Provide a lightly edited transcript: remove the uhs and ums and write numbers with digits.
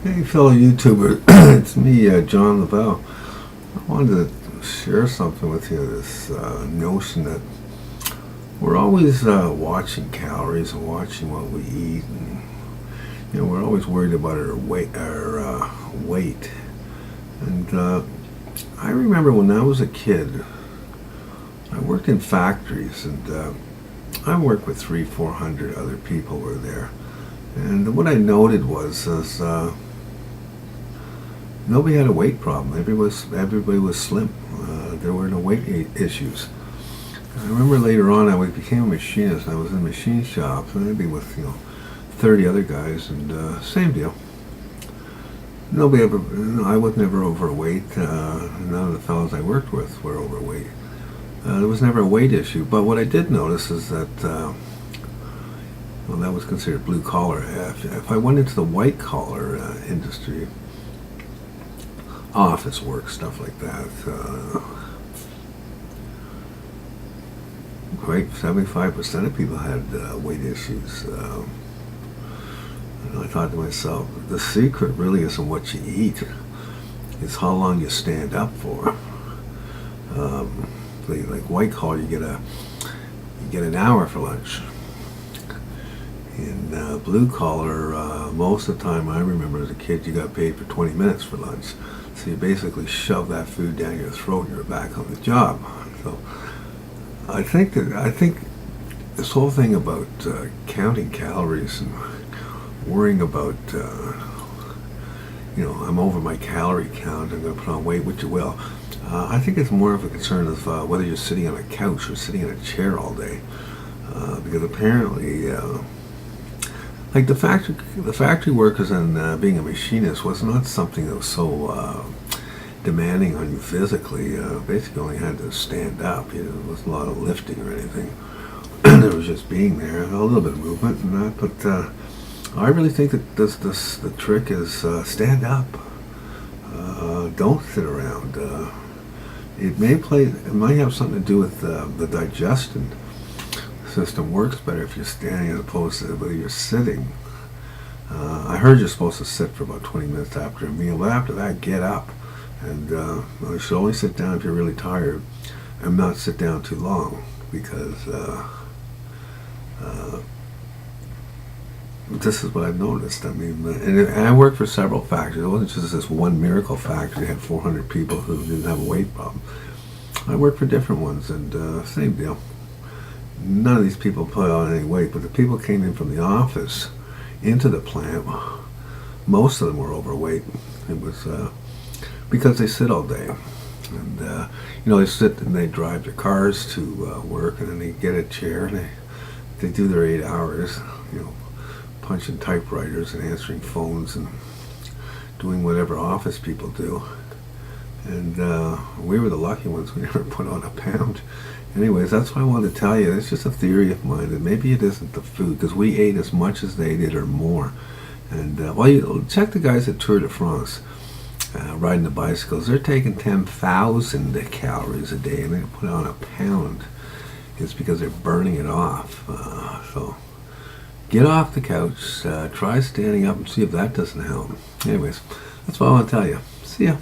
Hey, fellow YouTuber, it's me, John Lavelle. I wanted to share something with you. This notion that we're always watching calories and watching what we eat, and we're always worried about our weight. And I remember when I was a kid, I worked in factories, and I worked with 400 other people were there. And what I noted was nobody had a weight problem. Everybody was slim. There were no weight issues. I remember later on I became a machinist. I was in a machine shop, and I'd be with 30 other guys, and same deal. Nobody ever. I was never overweight. None of the fellows I worked with were overweight. There was never a weight issue. But what I did notice is that that was considered blue collar. If I went into the white collar industry, office work, stuff like that, right, 75% of people had weight issues. And I thought to myself, the secret really isn't what you eat, it's how long you stand up for. Like white collar, you get an hour for lunch. In blue collar, most of the time I remember as a kid, you got paid for 20 minutes for lunch. So you basically shove that food down your throat and you're back on the job. So I think this whole thing about counting calories and worrying about, I'm over my calorie count, I'm going to put on weight, which you will. I think it's more of a concern of whether you're sitting on a couch or sitting in a chair all day. Because apparently, like the factory workers and being a machinist was not something that was so demanding on you physically. Basically, only had to stand up. There wasn't a lot of lifting or anything. There was just being there, a little bit of movement and that. But I really think that the trick is stand up. Don't sit around. It might have something to do with the digestion system works better if you're standing as opposed to whether you're sitting. I heard you're supposed to sit for about 20 minutes after a meal, but after that, get up. And you should only sit down if you're really tired, and not sit down too long, because this is what I've noticed. I mean, and I worked for several factories. It wasn't just this one miracle factory that had 400 people who didn't have a weight problem. I worked for different ones, and same deal. None of these people put on any weight, but the people came in from the office into the plant. Most of them were overweight. It was because they sit all day, and they sit and they drive their cars to work, and then they get a chair and they do their 8 hours, punching typewriters and answering phones and doing whatever office people do. And we were the lucky ones. We never put on a pound. Anyways, that's what I wanted to tell you. It's just a theory of mine that maybe it isn't the food, because we ate as much as they did or more. And you check the guys at Tour de France riding the bicycles. They're taking 10,000 calories a day, and they put on a pound. It's because they're burning it off. So get off the couch, try standing up, and see if that doesn't help. Anyways, that's what I want to tell you. See ya.